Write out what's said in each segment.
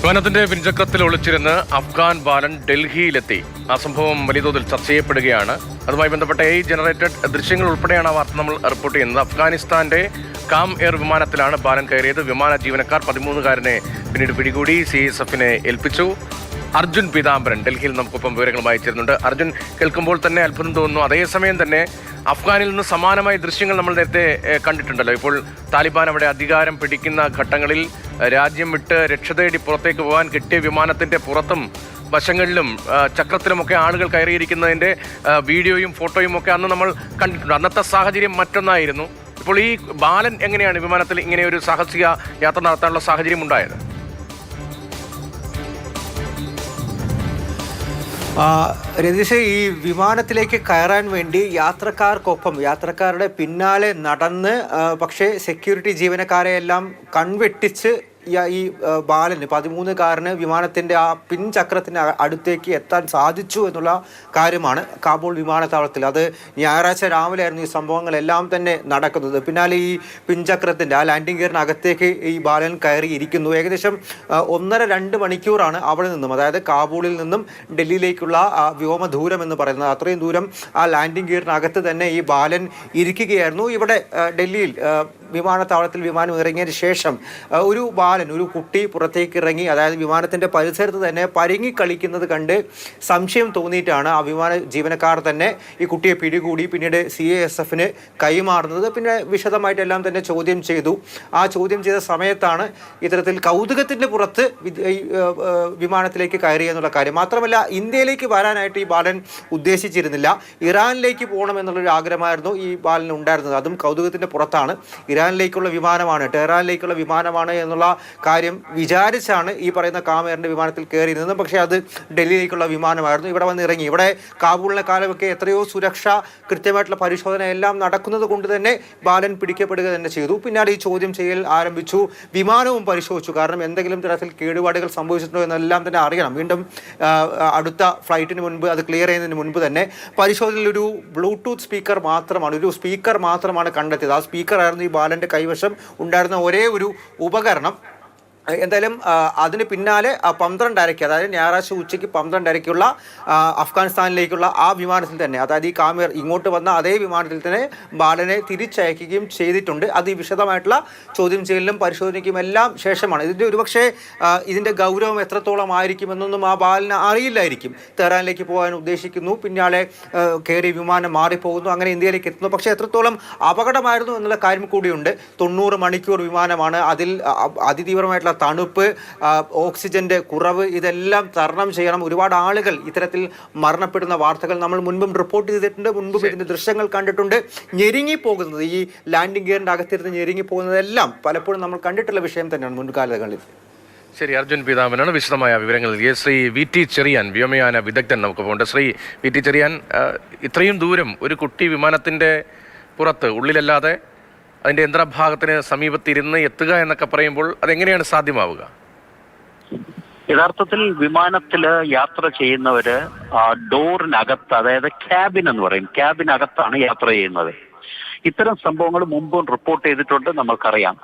വിമാനത്തിന്റെ പിൻചക്രത്തിൽ ഒളിച്ചിരുന്ന് അഫ്ഗാൻ ബാലൻ ഡൽഹിയിലെത്തി. ആ സംഭവം വലിയ തോതിൽ ചർച്ച ചെയ്യപ്പെടുകയാണ്. അതുമായി ബന്ധപ്പെട്ട ജനറേറ്റഡ് ദൃശ്യങ്ങൾ ഉൾപ്പെടെയാണ് ആ വാർത്ത നമ്മൾ റിപ്പോർട്ട് ചെയ്യുന്നത്. അഫ്ഗാനിസ്ഥാന്റെ കാം എയർ വിമാനത്തിലാണ് ബാലൻ കയറിയത്. വിമാന ജീവനക്കാർ 13കാരനെ പിന്നീട് പിടികൂടി CSFനെ ഏൽപ്പിച്ചു. അർജുൻ പീതാംബരൻ ഡൽഹിയിൽ നമുക്കൊപ്പം വിവരങ്ങളുമായി ചേരുന്നുണ്ട്. അർജുൻ, കേൾക്കുമ്പോൾ തന്നെ അത്ഭുതം തോന്നുന്നു. അതേസമയം തന്നെ അഫ്ഗാനിൽ നിന്ന് സമാനമായ ദൃശ്യങ്ങൾ നമ്മൾ നേരത്തെ കണ്ടിട്ടുണ്ടല്ലോ. ഇപ്പോൾ താലിബാൻ അവിടെ അധികാരം പിടിക്കുന്ന ഘട്ടങ്ങളിൽ രാജ്യം വിട്ട് രക്ഷ തേടി പുറത്തേക്ക് പോകാൻ കിട്ടിയ വിമാനത്തിന്റെ പുറത്തും വശങ്ങളിലും ചക്രത്തിലുമൊക്കെ ആളുകൾ കയറിയിരിക്കുന്നതിന്റെ വീഡിയോയും ഫോട്ടോയും ഒക്കെ അന്ന് നമ്മൾ കണ്ടിട്ടുണ്ട്. അന്നത്തെ സാഹചര്യം മറ്റൊന്നായിരുന്നു. ഇപ്പോൾ ഈ ബാലൻ എങ്ങനെയാണ് വിമാനത്തിൽ ഇങ്ങനെ ഒരു സാഹസിക യാത്ര നടത്താനുള്ള സാഹചര്യം ഉണ്ടായത്? രതീഷ്, ഈ വിമാനത്തിലേക്ക് കയറാൻ വേണ്ടി യാത്രക്കാരുടെ പിന്നാലെ നടന്ന് പക്ഷേ സെക്യൂരിറ്റി ജീവനക്കാരെ എല്ലാം കൺവെട്ടിച്ച് ഈ ബാലന് 13കാരന് വിമാനത്തിൻ്റെ ആ പിൻചക്രത്തിന് അടുത്തേക്ക് എത്താൻ സാധിച്ചു എന്നുള്ള കാര്യമാണ് കാബൂൾ വിമാനത്താവളത്തിൽ. അത് ഞായറാഴ്ച രാവിലെ ആയിരുന്നു ഈ സംഭവങ്ങളെല്ലാം തന്നെ നടക്കുന്നത്. പിന്നാലെ ഈ പിൻചക്രത്തിൻ്റെ ആ ലാൻഡിംഗ് ഗിയറിനകത്തേക്ക് ഈ ബാലൻ കയറിയിരിക്കുന്നു. ഏകദേശം 1.5-2 മണിക്കൂറാണ് അവിടെ നിന്നും, അതായത് കാബൂളിൽ നിന്നും ഡൽഹിയിലേക്കുള്ള വ്യോമ ദൂരം എന്ന് പറയുന്നത്. അത്രയും ദൂരം ആ ലാൻഡിംഗ് ഗിയറിനകത്ത് തന്നെ ഈ ബാലൻ ഇരിക്കുകയായിരുന്നു. ഇവിടെ ഡൽഹിയിൽ വിമാനത്താവളത്തിൽ വിമാനം ഇറങ്ങിയതിന് ശേഷം ഒരു കുട്ടി പുറത്തേക്ക് ഇറങ്ങി, അതായത് വിമാനത്തിൻ്റെ പരിസരത്ത് തന്നെ പരുങ്ങി കളിക്കുന്നത് കണ്ട് സംശയം തോന്നിയിട്ടാണ് ആ വിമാന ജീവനക്കാർ തന്നെ ഈ കുട്ടിയെ പിടികൂടി പിന്നീട് CSFന് കൈമാറുന്നത്. പിന്നെ വിശദമായിട്ടെല്ലാം തന്നെ ചോദ്യം ചെയ്തു. ആ ചോദ്യം ചെയ്ത സമയത്താണ് ഇത്തരത്തിൽ കൗതുകത്തിൻ്റെ പുറത്ത് വിമാനത്തിലേക്ക് കയറി എന്നുള്ള കാര്യം. മാത്രമല്ല, ഇന്ത്യയിലേക്ക് വരാനായിട്ട് ഈ ബാലൻ ഉദ്ദേശിച്ചിരുന്നില്ല. ഇറാനിലേക്ക് പോകണമെന്നുള്ളൊരു ആഗ്രഹമായിരുന്നു ഈ ബാലന് ഉണ്ടായിരുന്നത്. അതും കൗതുകത്തിൻ്റെ പുറത്താണ്. ഇറാനിലേക്കുള്ള വിമാനമാണ്, ടെഹ്റാനിലേക്കുള്ള വിമാനമാണ് എന്നുള്ള കാര്യം വിചാരിച്ചാണ് ഈ പറയുന്ന കാം എയറിൻ്റെ വിമാനത്തിൽ കയറിയിരുന്നത്. പക്ഷേ അത് ഡൽഹിയിലേക്കുള്ള വിമാനമായിരുന്നു. ഇവിടെ വന്ന് ഇറങ്ങി. ഇവിടെ കാബൂളിലെ കാലമൊക്കെ എത്രയോ സുരക്ഷ, കൃത്യമായിട്ടുള്ള പരിശോധന എല്ലാം നടക്കുന്നത് കൊണ്ട് തന്നെ ബാലൻ പിടിക്കപ്പെടുക തന്നെ ചെയ്തു. പിന്നാലെ ഈ ചോദ്യം ചെയ്യൽ ആരംഭിച്ചു. വിമാനവും പരിശോധിച്ചു. കാരണം എന്തെങ്കിലും തരത്തിൽ കേടുപാടുകൾ സംഭവിച്ചിട്ടുണ്ടോ എന്നെല്ലാം തന്നെ അറിയണം. വീണ്ടും അടുത്ത ഫ്ലൈറ്റിന് മുൻപ്, അത് ക്ലിയർ ചെയ്യുന്നതിന് മുൻപ് തന്നെ പരിശോധനയിൽ ഒരു ബ്ലൂടൂത്ത് സ്പീക്കർ മാത്രമാണ് കണ്ടെത്തിയത്. ആ സ്പീക്കറായിരുന്നു ഈ ബാലൻ്റെ കൈവശം ഉണ്ടായിരുന്ന ഒരേ ഒരു ഉപകരണം. എന്തായാലും അതിന് പിന്നാലെ 12:30, അതായത് ഞായറാഴ്ച ഉച്ചയ്ക്ക് 12:30 അഫ്ഗാനിസ്ഥാനിലേക്കുള്ള ആ വിമാനത്തിൽ തന്നെ, അതായത് ഈ കാമേർ ഇങ്ങോട്ട് വന്ന അതേ വിമാനത്തിൽ തന്നെ ബാലനെ തിരിച്ചയക്കുകയും ചെയ്തിട്ടുണ്ട്. അത് ഈ വിശദമായിട്ടുള്ള ചോദ്യം ചെയ്യലിനും പരിശോധനയ്ക്കും എല്ലാം ശേഷമാണ്. ഒരുപക്ഷെ ഇതിൻ്റെ ഗൗരവം എത്രത്തോളം ആയിരിക്കുമെന്നൊന്നും ആ ബാലന് അറിയില്ലായിരിക്കും. തെഹ്റാനിലേക്ക് പോകാൻ ഉദ്ദേശിക്കുന്നു, പിന്നാലെ കയറി വിമാനം മാറിപ്പോകുന്നു, അങ്ങനെ ഇന്ത്യയിലേക്ക് എത്തുന്നു. പക്ഷേ എത്രത്തോളം അപകടമായിരുന്നു എന്നുള്ള കാര്യം കൂടിയുണ്ട്. 90 മണിക്കൂർ വിമാനമാണ്. അതിൽ അതിതീവ്രമായിട്ടുള്ള തണുപ്പ്, ഓക്സിജന്റെ കുറവ്, ഇതെല്ലാം തരണം ചെയ്യണം. ഒരുപാട് ആളുകൾ ഇത്തരത്തിൽ മരണപ്പെടുന്ന വാർത്തകൾ നമ്മൾ മുൻപും റിപ്പോർട്ട് ചെയ്തിട്ടുണ്ട്. മുൻപും ഇതിന്റെ ദൃശ്യങ്ങൾ കണ്ടിട്ടുണ്ട്. ഞെരുങ്ങിപ്പോകുന്നത്, ഈ ലാൻഡിംഗ് ഗിയറിന്റെ അകത്തിരുന്ന് ഞെരുങ്ങിപ്പോകുന്നതെല്ലാം പലപ്പോഴും നമ്മൾ കണ്ടിട്ടുള്ള വിഷയം തന്നെയാണ് മുൻകാലങ്ങളിൽ. ശരി, അർജുൻ പീതാംബരനാണ് വിശദമായ വിവരങ്ങൾ നൽകിയ. ശ്രീ VT ചെറിയാൻ, വ്യോമയാന വിദഗ്ധൻ, നമുക്ക് പോകേണ്ട. ശ്രീ VT ചെറിയാൻ, ഇത്രയും ദൂരം ഒരു കുട്ടി വിമാനത്തിന്റെ പുറത്ത്, ഉള്ളിലല്ലാതെ അതിന്റെ യന്ത്രഭാഗത്തിന് സമീപത്തിരുന്ന് എത്തുക എന്നൊക്കെ പറയുമ്പോൾ അതെങ്ങനെയാണ് സാധ്യമാവുക? യഥാർത്ഥത്തിൽ വിമാനത്തില് യാത്ര ചെയ്യുന്നവര് ഡോറിനകത്ത്, അതായത് ക്യാബിൻ എന്ന് പറയും, ക്യാബിനകത്താണ് യാത്ര ചെയ്യുന്നത്. ഇത്തരം സംഭവങ്ങൾ മുമ്പും റിപ്പോർട്ട് ചെയ്തിട്ടുണ്ട്, നമ്മൾക്കറിയാം.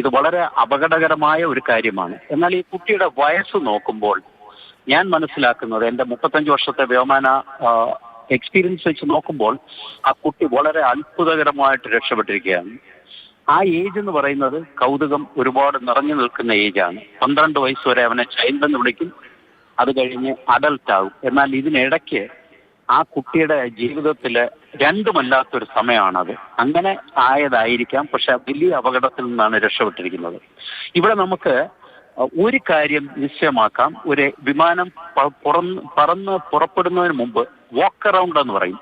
ഇത് വളരെ അപകടകരമായ ഒരു കാര്യമാണ്. എന്നാൽ ഈ കുട്ടിയുടെ വയസ്സ് നോക്കുമ്പോൾ ഞാൻ മനസ്സിലാക്കുന്നത്, എന്റെ 35 വർഷത്തെ വ്യോമയാന എക്സ്പീരിയൻസ് വെച്ച് നോക്കുമ്പോൾ ആ കുട്ടി വളരെ അത്ഭുതകരമായിട്ട് രക്ഷപ്പെട്ടിരിക്കുകയാണ്. ആ ഏജ് എന്ന് പറയുന്നത് കൗതുകം ഒരുപാട് നിറഞ്ഞു നിൽക്കുന്ന ഏജാണ്. 12 വയസ്സ് വരെ അവനെ ചൈൽഡ് എന്ന് വിളിക്കും. അത് കഴിഞ്ഞ് അഡൽട്ട് ആകും. എന്നാൽ ഇതിനിടയ്ക്ക് ആ കുട്ടിയുടെ ജീവിതത്തില് രണ്ടുമല്ലാത്തൊരു സമയമാണത്. അങ്ങനെ ആയതായിരിക്കാം. പക്ഷെ വലിയ അപകടത്തിൽ നിന്നാണ് രക്ഷപ്പെട്ടിരിക്കുന്നത്. ഇവിടെ നമുക്ക് ഒരു കാര്യം നിശ്ചയമാക്കാം. ഒരു വിമാനം പറന്ന് പുറപ്പെടുന്നതിന് മുമ്പ് വാക്ക് അറൗണ്ട് എന്ന് പറയും.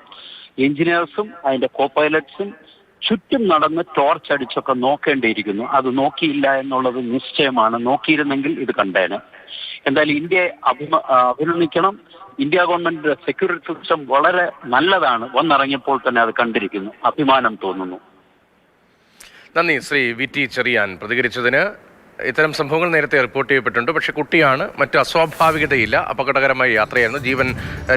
എഞ്ചിനീയേഴ്സും അതിന്റെ കോ പൈലറ്റ്സും ചുറ്റും നടന്ന് ടോർച്ച് അടിച്ചൊക്കെ നോക്കേണ്ടിയിരിക്കുന്നു. അത് നോക്കിയില്ല എന്നുള്ളത് നിശ്ചയമാണ്. നോക്കിയിരുന്നെങ്കിൽ ഇത് കണ്ടേനെ. എന്തായാലും ഇന്ത്യയെ അഭിനന്ദിക്കണം. ഇന്ത്യ ഗവൺമെന്റ് സെക്യൂരിറ്റി സിസ്റ്റം വളരെ നല്ലതാണ്. വന്നിറങ്ങിയപ്പോൾ തന്നെ അത് കണ്ടിരിക്കുന്നു. അഭിമാനം തോന്നുന്നു. നന്ദി ശ്രീ VT ചെറിയാൻ പ്രതികരിച്ചതിന്. ഇത്തരം സംഭവങ്ങൾ നേരത്തെ റിപ്പോർട്ട് ചെയ്യപ്പെട്ടിട്ടുണ്ട്. പക്ഷേ കുട്ടിയാണ്, മറ്റ് അസ്വാഭാവികതയില്ല. അപകടകരമായ യാത്രയായിരുന്നു. ജീവൻ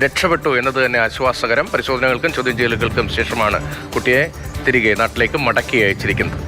രക്ഷപ്പെട്ടു എന്നത് തന്നെ ആശ്വാസകരം. പരിശോധനകൾക്കും ചോദ്യം ചെയ്യലുകൾക്കും ശേഷമാണ് കുട്ടിയെ തിരികെ നാട്ടിലേക്ക് മടക്കി അയച്ചിരിക്കുന്നത്.